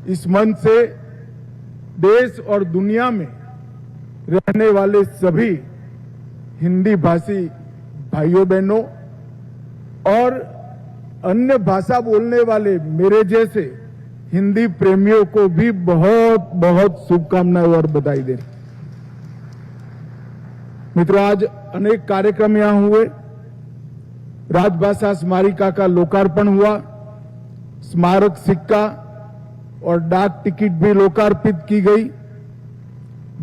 इस मंच से देश और दुनिया में रहने वाले सभी हिंदी भाषी भाइयों बहनों और अन्य भाषा बोलने वाले मेरे जैसे हिंदी प्रेमियों को भी बहुत बहुत शुभकामनाएं और बधाई दें। मित्रों, आज अनेक कार्यक्रम यहां हुए। राजभाषा स्मारिका का लोकार्पण हुआ, स्मारक सिक्का और डाक टिकट भी लोकार्पित की गई,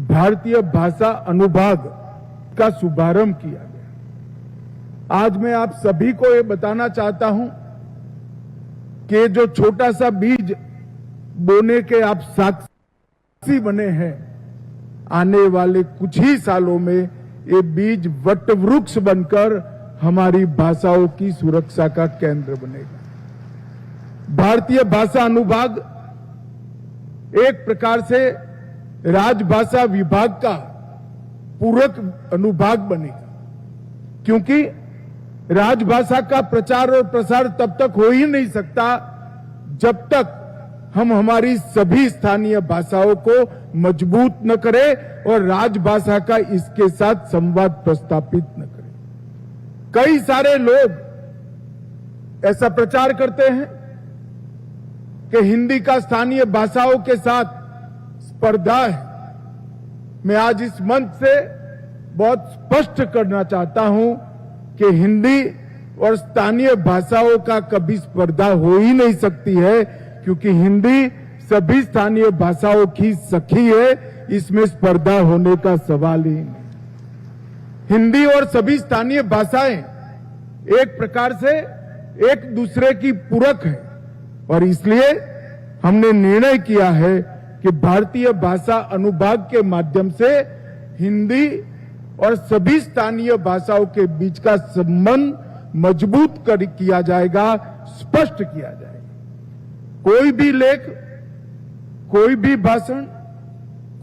भारतीय भाषा अनुभाग का शुभारंभ किया गया। आज मैं आप सभी को ये बताना चाहता हूं कि जो छोटा सा बीज बोने के आप साक्षी बने हैं, आने वाले कुछ ही सालों में ये बीज वट वृक्ष बनकर हमारी भाषाओं की सुरक्षा का केंद्र बनेगा। भारतीय भाषा अनुभाग एक प्रकार से राजभाषा विभाग का पूरक अनुभाग बनेगा, क्योंकि राजभाषा का प्रचार और प्रसार तब तक हो ही नहीं सकता जब तक हम हमारी सभी स्थानीय भाषाओं को मजबूत न करें और राजभाषा का इसके साथ संवाद प्रस्थापित न करें। कई सारे लोग ऐसा प्रचार करते हैं कि हिंदी का स्थानीय भाषाओं के साथ स्पर्धा है। मैं आज इस मंच से बहुत स्पष्ट करना चाहता हूं कि हिंदी और स्थानीय भाषाओं का कभी स्पर्धा हो ही नहीं सकती है, क्योंकि हिंदी सभी स्थानीय भाषाओं की सखी है। इसमें स्पर्धा होने का सवाल ही नहीं। हिंदी और सभी स्थानीय भाषाएं एक प्रकार से एक दूसरे की पूरक है और इसलिए हमने निर्णय किया है कि भारतीय भाषा अनुभाग के माध्यम से हिंदी और सभी स्थानीय भाषाओं के बीच का संबंध मजबूत किया जाएगा, स्पष्ट किया जाएगा। कोई भी लेख, कोई भी भाषण,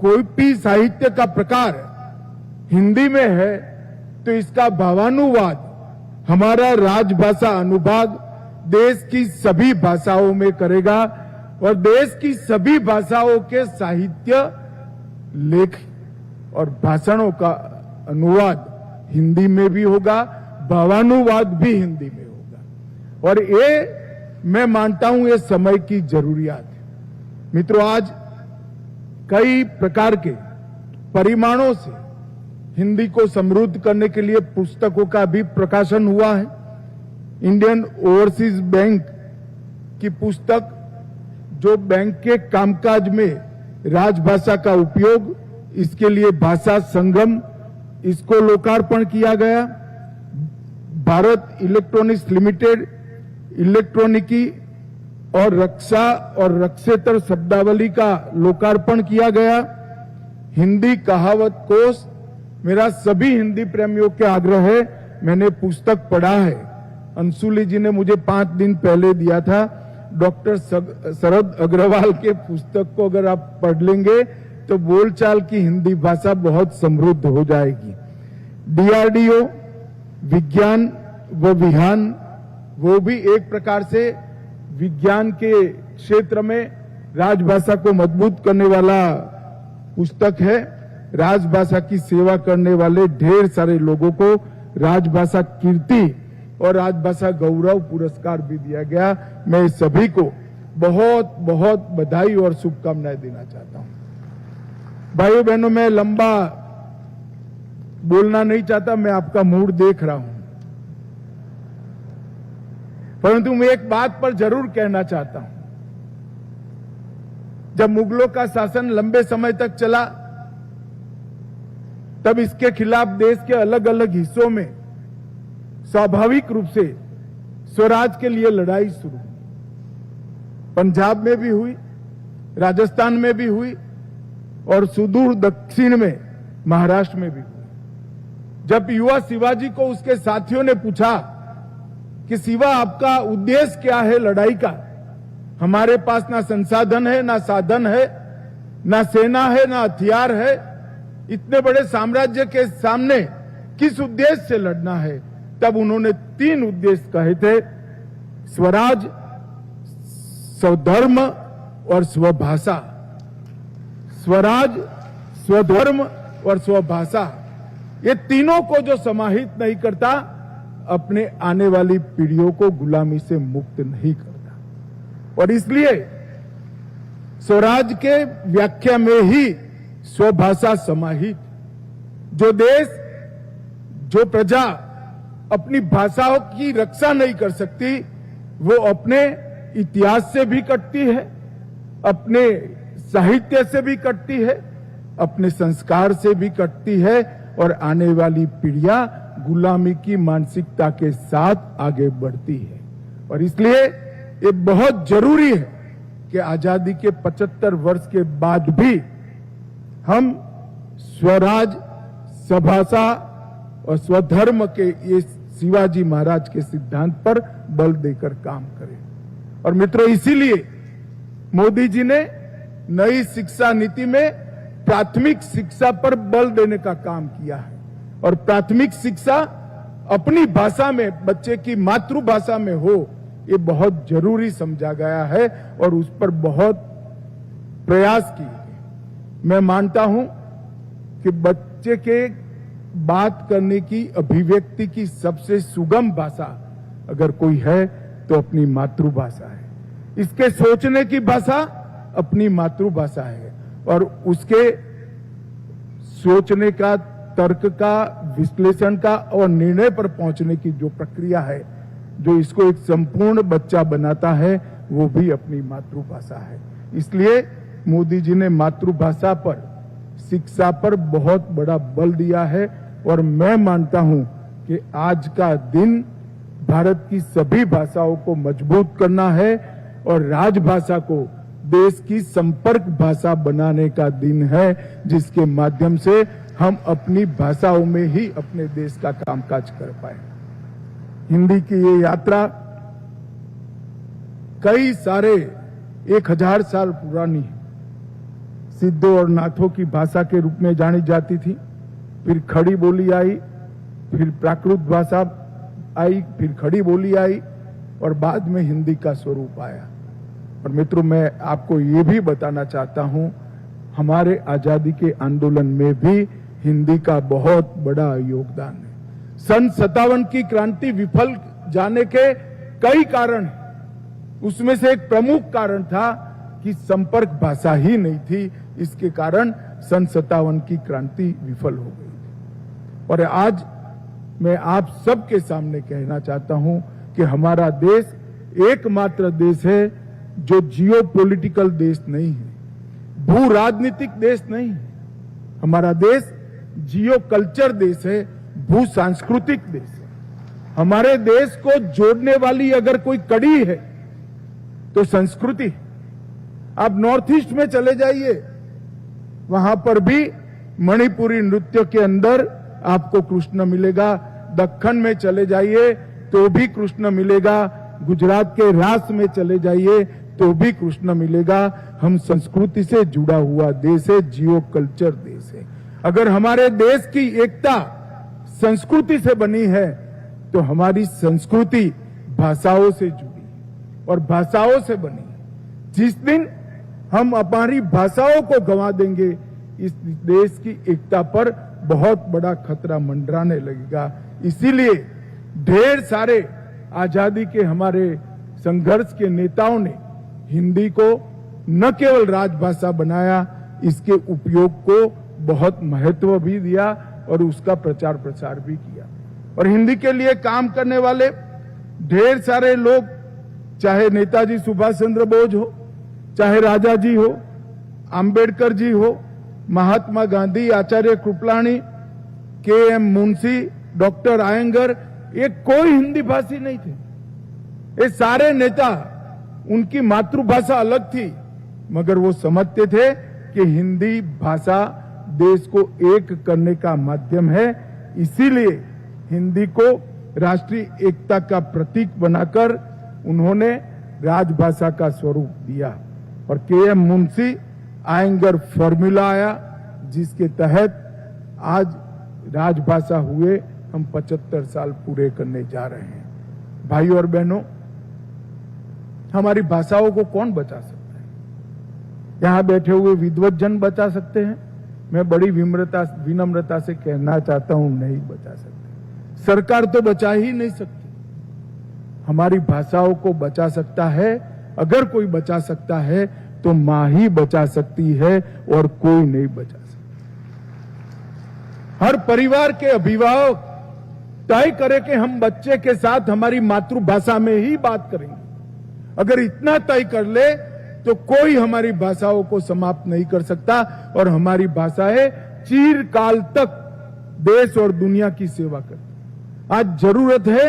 कोई भी साहित्य का प्रकार हिंदी में है तो इसका भावानुवाद हमारा राजभाषा अनुभाग देश की सभी भाषाओं में करेगा और देश की सभी भाषाओं के साहित्य, लेख और भाषणों का अनुवाद हिंदी में भी होगा, भावानुवाद भी हिंदी में होगा। और ये मैं मानता हूं ये समय की जरूरियात है। मित्रों, आज कई प्रकार के परिमाणों से हिंदी को समृद्ध करने के लिए पुस्तकों का भी प्रकाशन हुआ है। इंडियन ओवरसीज बैंक की पुस्तक, जो बैंक के कामकाज में राजभाषा का उपयोग, इसके लिए भाषा संगम, इसको लोकार्पण किया गया। भारत इलेक्ट्रॉनिक्स लिमिटेड इलेक्ट्रॉनिकी और रक्षा और रक्षेतर शब्दावली का लोकार्पण किया गया। हिंदी कहावत कोश, मेरा सभी हिंदी प्रेमियों के आग्रह है, मैंने पुस्तक पढ़ा है, अंशुली जी ने मुझे 5 दिन पहले दिया था। डॉक्टर शरद अग्रवाल के पुस्तक को अगर आप पढ़ लेंगे तो बोलचाल की हिंदी भाषा बहुत समृद्ध हो जाएगी। डीआरडीओ विज्ञान व विहान, वो भी एक प्रकार से विज्ञान के क्षेत्र में राजभाषा को मजबूत करने वाला पुस्तक है। राजभाषा की सेवा करने वाले ढेर सारे लोगों को राजभाषा कीर्ति और राजभाषा गौरव पुरस्कार भी दिया गया। मैं सभी को बहुत बहुत बधाई और शुभकामनाएं देना चाहता हूं। भाइयों बहनों, मैं लंबा बोलना नहीं चाहता, मैं आपका मूड देख रहा हूं, परंतु मैं एक बात पर जरूर कहना चाहता हूं। जब मुगलों का शासन लंबे समय तक चला, तब इसके खिलाफ देश के अलग अलग हिस्सों में स्वाभाविक रूप से स्वराज के लिए लड़ाई शुरू हुई। पंजाब में भी हुई, राजस्थान में भी हुई और सुदूर दक्षिण में महाराष्ट्र में भी हुई। जब युवा शिवाजी को उसके साथियों ने पूछा कि शिवा, आपका उद्देश्य क्या है लड़ाई का? हमारे पास ना संसाधन है, ना साधन है, ना सेना है, ना हथियार है, इतने बड़े साम्राज्य के सामने किस उद्देश्य से लड़ना है? तब उन्होंने 3 उद्देश्य कहे थे, स्वराज, स्वधर्म और स्वभाषा, स्वराज, स्वधर्म और स्वभाषा, ये तीनों को जो समाहित नहीं करता, अपने आने वाली पीढ़ियों को गुलामी से मुक्त नहीं करता। और इसलिए स्वराज के व्याख्या में ही स्वभाषा समाहित। जो देश, जो प्रजा अपनी भाषाओं की रक्षा नहीं कर सकती, वो अपने इतिहास से भी कटती है, अपने साहित्य से भी कटती है, अपने संस्कार से भी कटती है और आने वाली पीढ़ियां गुलामी की मानसिकता के साथ आगे बढ़ती है। और इसलिए ये बहुत जरूरी है कि आजादी के 75 वर्ष के बाद भी हम स्वराज, स्वभाषा और स्वधर्म के ये शिवाजी महाराज के सिद्धांत पर बल देकर काम करें। और मित्रों, इसीलिए मोदी जी ने नई शिक्षा नीति में प्राथमिक शिक्षा पर बल देने का काम किया है। और प्राथमिक शिक्षा अपनी भाषा में, बच्चे की मातृभाषा में हो, ये बहुत जरूरी समझा गया है और उस पर बहुत प्रयास किए गए। मैं मानता हूं कि बच्चे के बात करने की, अभिव्यक्ति की सबसे सुगम भाषा अगर कोई है तो अपनी मातृभाषा है। इसके सोचने की भाषा अपनी मातृभाषा है और उसके सोचने का, तर्क का, विश्लेषण का और निर्णय पर पहुंचने की जो प्रक्रिया है, जो इसको एक संपूर्ण बच्चा बनाता है, वो भी अपनी मातृभाषा है। इसलिए मोदी जी ने मातृभाषा पर, शिक्षा पर बहुत बड़ा बल दिया है और मैं मानता हूं कि आज का दिन भारत की सभी भाषाओं को मजबूत करना है और राजभाषा को देश की संपर्क भाषा बनाने का दिन है, जिसके माध्यम से हम अपनी भाषाओं में ही अपने देश का कामकाज कर पाए। हिंदी की ये यात्रा कई सारे 1000 साल पुरानी है। सिद्धों और नाथों की भाषा के रूप में जानी जाती थी, फिर खड़ी बोली आई, फिर प्राकृत भाषा आई, फिर खड़ी बोली आई और बाद में हिंदी का स्वरूप आया। और मित्रों, मैं आपको ये भी बताना चाहता हूं, हमारे आजादी के आंदोलन में भी हिंदी का बहुत बड़ा योगदान है। सन 57 की क्रांति विफल जाने के कई कारण हैं। उसमें से एक प्रमुख कारण था कि संपर्क भाषा ही नहीं थी। इसके कारण सन 57 की क्रांति विफल हो गई। और आज मैं आप सबके सामने कहना चाहता हूं कि हमारा देश एकमात्र देश है जो जियो पॉलिटिकल देश नहीं है, भू राजनीतिक देश नहीं है। हमारा देश जियो कल्चर देश है, भू सांस्कृतिक देश है। हमारे देश को जोड़ने वाली अगर कोई कड़ी है तो संस्कृति। आप नॉर्थ ईस्ट में चले जाइए, वहां पर भी मणिपुरी नृत्य के अंदर आपको कृष्ण मिलेगा। दक्कन में चले जाइए तो भी कृष्ण मिलेगा। गुजरात के रास में चले जाइए तो भी कृष्ण मिलेगा। हम संस्कृति से जुड़ा हुआ देश है, जियो कल्चर देश है। अगर हमारे देश की एकता संस्कृति से बनी है तो हमारी संस्कृति भाषाओं से जुड़ी और भाषाओं से बनी। जिस दिन हम हमारी भाषाओं को गंवा देंगे, इस देश की एकता पर बहुत बड़ा खतरा मंडराने लगेगा। इसीलिए ढेर सारे आजादी के हमारे संघर्ष के नेताओं ने हिंदी को न केवल राजभाषा बनाया, इसके उपयोग को बहुत महत्व भी दिया और उसका प्रचार प्रसार भी किया। और हिंदी के लिए काम करने वाले ढेर सारे लोग, चाहे नेताजी सुभाष चंद्र बोस हो, चाहे राजा जी हो, अंबेडकर जी हो, महात्मा गांधी, आचार्य कृपलानी, के.एम. मुंशी, डॉक्टर आयंगर, ये कोई हिंदी भाषी नहीं थे। ये सारे नेता, उनकी मातृभाषा अलग थी, मगर वो समझते थे कि हिंदी भाषा देश को एक करने का माध्यम है। इसीलिए हिंदी को राष्ट्रीय एकता का प्रतीक बनाकर उन्होंने राजभाषा का स्वरूप दिया। और के.एम. मुंशी आयंगर फॉर्मूला आया, जिसके तहत आज राजभाषा हुए हम 75 साल पूरे करने जा रहे हैं। भाइयों और बहनों, हमारी भाषाओं को कौन बचा सकता है? यहां बैठे हुए विद्वत जन बचा सकते हैं, मैं बड़ी विनम्रता से कहना चाहता हूं, नहीं बचा सकते। सरकार तो बचा ही नहीं सकती। हमारी भाषाओं को बचा सकता है, अगर कोई बचा सकता है तो मां ही बचा सकती है और कोई नहीं बचा सकता। हर परिवार के अभिभावक तय करे कि हम बच्चे के साथ हमारी मातृभाषा में ही बात करेंगे। अगर इतना तय कर ले तो कोई हमारी भाषाओं को समाप्त नहीं कर सकता और हमारी भाषाएं चिरकाल तक देश और दुनिया की सेवा करती। आज जरूरत है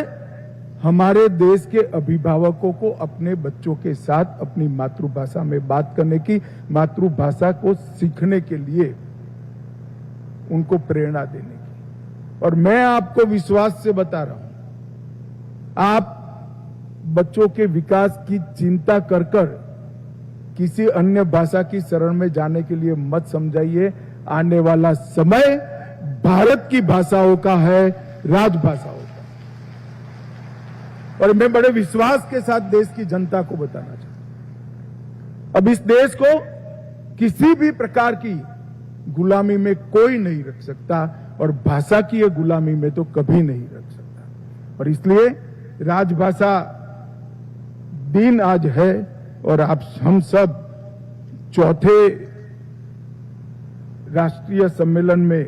हमारे देश के अभिभावकों को अपने बच्चों के साथ अपनी मातृभाषा में बात करने की, मातृभाषा को सीखने के लिए उनको प्रेरणा देने की। और मैं आपको विश्वास से बता रहा हूं, आप बच्चों के विकास की चिंता कर किसी अन्य भाषा की शरण में जाने के लिए मत समझाइए। आने वाला समय भारत की भाषाओं का है, राजभाषाओं का। और मैं बड़े विश्वास के साथ देश की जनता को बताना चाहता हूं, अब इस देश को किसी भी प्रकार की गुलामी में कोई नहीं रख सकता और भाषा की ये गुलामी में तो कभी नहीं रख सकता। और इसलिए राजभाषा दिन आज है और हम सब चौथे राष्ट्रीय सम्मेलन में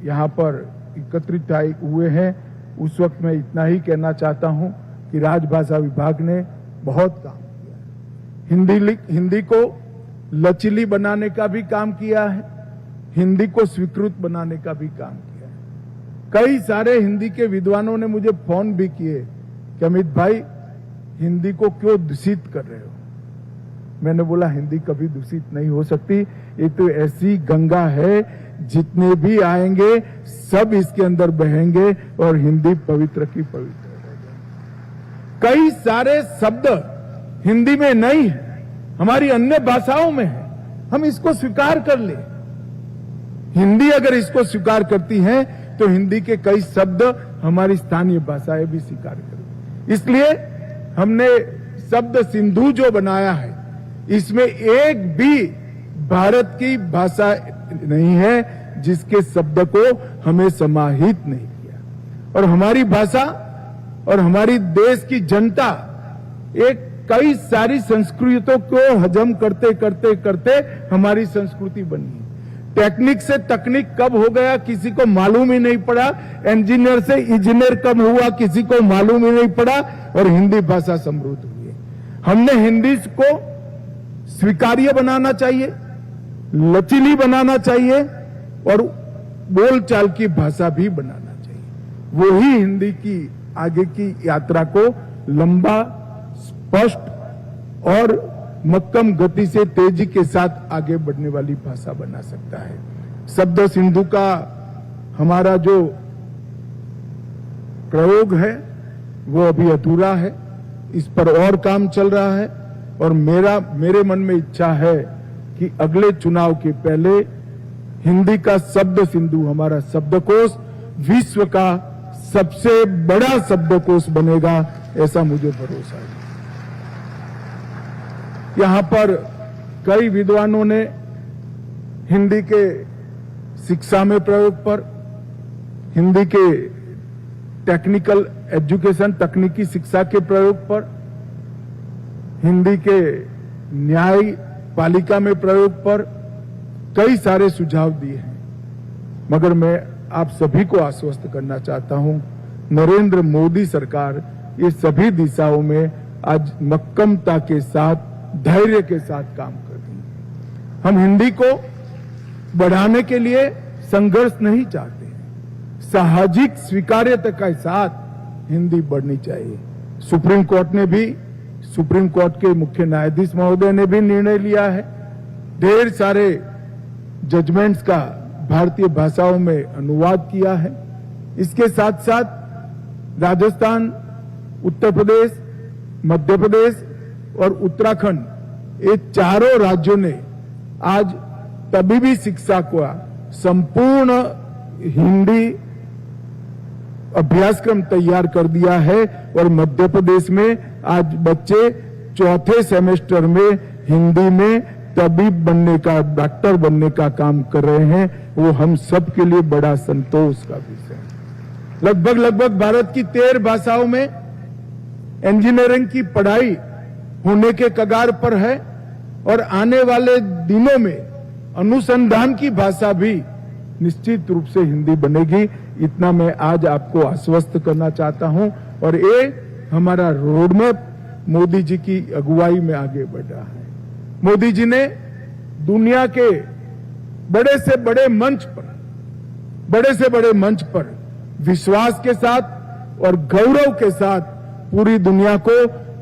यहां पर एकत्रित हुए हैं। उस वक्त मैं इतना ही कहना चाहता हूं कि राजभाषा विभाग ने बहुत काम किया है। हिंदी को लचीली बनाने का भी काम किया है, हिंदी को स्वीकृत बनाने का भी काम किया है। कई सारे हिंदी के विद्वानों ने मुझे फोन भी किए कि अमित भाई हिंदी को क्यों दूषित कर रहे हो। मैंने बोला हिंदी कभी दूषित नहीं हो सकती, ये तो ऐसी गंगा है, जितने भी आएंगे सब इसके अंदर बहेंगे और हिंदी पवित्र की पवित्र रहेगी। कई सारे शब्द हिंदी में नहीं है, हमारी अन्य भाषाओं में है, हम इसको स्वीकार कर ले। हिंदी अगर इसको स्वीकार करती है तो हिंदी के कई शब्द हमारी स्थानीय भाषाएं भी स्वीकार करें। इसलिए हमने शब्द सिंधु जो बनाया है, इसमें एक भी भारत की भाषा नहीं है जिसके शब्द को हमें समाहित नहीं किया। और हमारी भाषा और हमारी देश की जनता एक कई सारी संस्कृतियों को हजम करते करते करते हमारी संस्कृति बनी। टेक्निक से तकनीक कब हो गया किसी को मालूम ही नहीं पड़ा, इंजीनियर से इंजीनियर कब हुआ किसी को मालूम ही नहीं पड़ा, और हिंदी भाषा समृद्ध हुई है। हमने हिंदी को स्वीकार्य बनाना चाहिए, लचीली बनाना चाहिए और बोलचाल की भाषा भी बनाना चाहिए। वो ही हिंदी की आगे की यात्रा को लंबा, स्पष्ट और मक्कम गति से तेजी के साथ आगे बढ़ने वाली भाषा बना सकता है। शब्द सिंधु का हमारा जो प्रयोग है वो अभी अधूरा है, इस पर और काम चल रहा है। और मेरे मन में इच्छा है कि अगले चुनाव के पहले हिंदी का शब्द सिंधु, हमारा शब्दकोश विश्व का सबसे बड़ा शब्दकोश बनेगा, ऐसा मुझे भरोसा है। यहां पर कई विद्वानों ने हिंदी के शिक्षा में प्रयोग पर, हिंदी के टेक्निकल एजुकेशन, तकनीकी शिक्षा के प्रयोग पर, हिंदी के न्याय पालिका में प्रयोग पर कई सारे सुझाव दिए हैं। मगर मैं आप सभी को आश्वस्त करना चाहता हूं, नरेंद्र मोदी सरकार ये सभी दिशाओं में आज मक्कमता के साथ, धैर्य के साथ काम कर रही है। हम हिंदी को बढ़ाने के लिए संघर्ष नहीं चाहते, सामाजिक स्वीकार्यता के साथ हिंदी बढ़नी चाहिए। सुप्रीम कोर्ट ने भी, सुप्रीम कोर्ट के मुख्य न्यायाधीश महोदय ने भी निर्णय लिया है, ढेर सारे जजमेंट्स का भारतीय भाषाओं में अनुवाद किया है। इसके साथ साथ राजस्थान, उत्तर प्रदेश, मध्य प्रदेश और उत्तराखंड, ये चारों राज्यों ने आज तबीबी शिक्षा को संपूर्ण हिंदी अभ्यासक्रम तैयार कर दिया है। और मध्य प्रदेश में आज बच्चे चौथे सेमेस्टर में हिंदी में तबीब बनने का, डॉक्टर बनने का काम कर रहे हैं, वो हम सब के लिए बड़ा संतोष का विषय है। लगभग भारत की 13 भाषाओं में इंजीनियरिंग की पढ़ाई होने के कगार पर है और आने वाले दिनों में अनुसंधान की भाषा भी निश्चित रूप से हिंदी बनेगी। इतना मैं आज आपको आश्वस्त करना चाहता हूं और ये हमारा रोडमैप मोदी जी की अगुवाई में आगे बढ़ रहा है। मोदी जी ने दुनिया के बड़े से बड़े मंच पर विश्वास के साथ और गौरव के साथ पूरी दुनिया को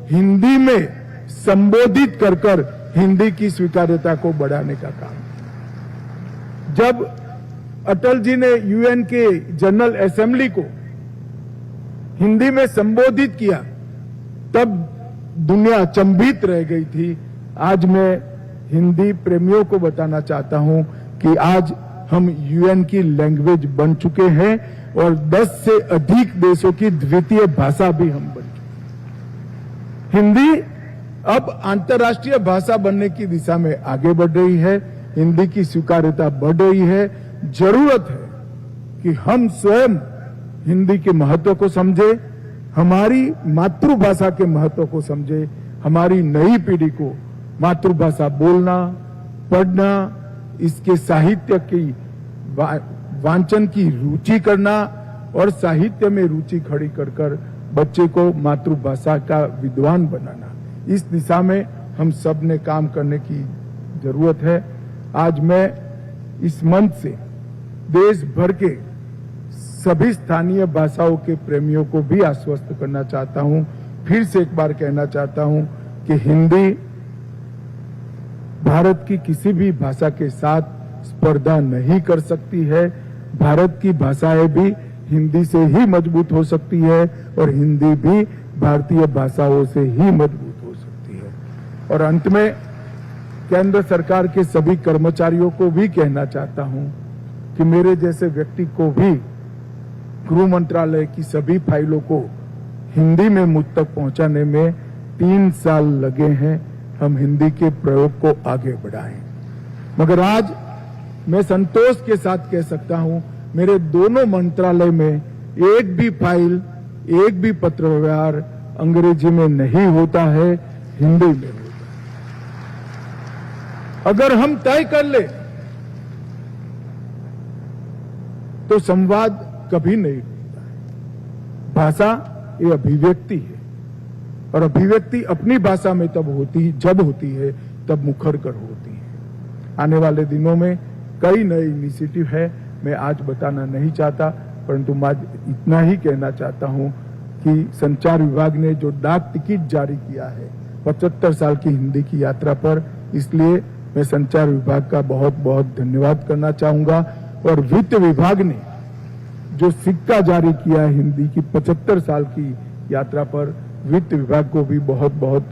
हिंदी में संबोधित कर हिंदी की स्वीकार्यता को बढ़ाने का काम। जब अटल जी ने यूएन के जनरल असेंबली को हिंदी में संबोधित किया तब दुनिया अचंभित रह गई थी। आज मैं हिंदी प्रेमियों को बताना चाहता हूं कि आज हम यूएन की लैंग्वेज बन चुके हैं और 10 से अधिक देशों की द्वितीय भाषा भी हम बन चुके हैं। हिंदी अब अंतर्राष्ट्रीय भाषा बनने की दिशा में आगे बढ़ रही है। हिंदी की स्वीकार्यता बढ़ रही है। जरूरत है कि हम स्वयं हिंदी के महत्व को समझे, हमारी मातृभाषा के महत्व को समझे, हमारी नई पीढ़ी को मातृभाषा बोलना, पढ़ना, इसके साहित्य की वांचन की रुचि करना और साहित्य में रुचि खड़ी कर बच्चे को मातृभाषा का विद्वान बनाना, इस दिशा में हम सब ने काम करने की जरूरत है। आज मैं इस मंच से देश भर के सभी स्थानीय भाषाओं के प्रेमियों को भी आश्वस्त करना चाहता हूं, फिर से एक बार कहना चाहता हूं कि हिंदी भारत की किसी भी भाषा के साथ स्पर्धा नहीं कर सकती है। भारत की भाषाएं भी हिंदी से ही मजबूत हो सकती है और हिंदी भी भारतीय भाषाओं से ही मजबूत हो सकती है। और अंत में केंद्र सरकार के सभी कर्मचारियों को भी कहना चाहता हूं कि मेरे जैसे व्यक्ति को भी गृह मंत्रालय की सभी फाइलों को हिंदी में मुझ तक पहुंचाने में 3 साल लगे हैं। हम हिंदी के प्रयोग को आगे बढ़ाएं, मगर आज मैं संतोष के साथ कह सकता हूं मेरे दोनों मंत्रालय में एक भी फाइल, एक भी पत्र व्यवहार अंग्रेजी में नहीं होता है, हिंदी में होता है। अगर हम तय कर ले तो संवाद कभी नहीं होता है। भाषा ये अभिव्यक्ति है और अभिव्यक्ति अपनी भाषा में जब होती है तब मुखर कर होती है। आने वाले दिनों में कई नए इनिशिएटिव है, मैं आज बताना नहीं चाहता, परंतु मैं इतना ही कहना चाहता हूं कि संचार विभाग ने जो डाक टिकट जारी किया है 75 साल की हिंदी की यात्रा पर, इसलिए मैं संचार विभाग का बहुत बहुत धन्यवाद करना चाहूंगा। और वित्त विभाग ने जो सिक्का जारी किया है हिंदी की 75 साल की यात्रा पर, वित्त विभाग को भी बहुत बहुत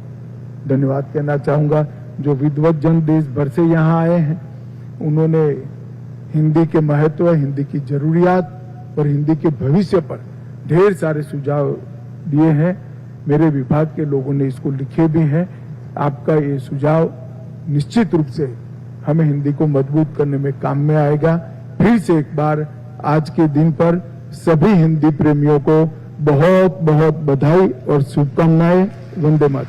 धन्यवाद कहना चाहूंगा। जो विद्वत जन देश भर से यहाँ आए हैं, उन्होंने हिंदी के महत्व, हिंदी की जरूरियात और हिंदी के भविष्य पर ढेर सारे सुझाव दिए हैं। मेरे विभाग के लोगों ने इसको लिखे भी हैं। आपका ये सुझाव निश्चित रूप से हमें हिंदी को मजबूत करने में काम में आएगा। फिर से एक बार आज के दिन पर सभी हिंदी प्रेमियों को बहुत बहुत बधाई और शुभकामनाएं। वंदे मातरम।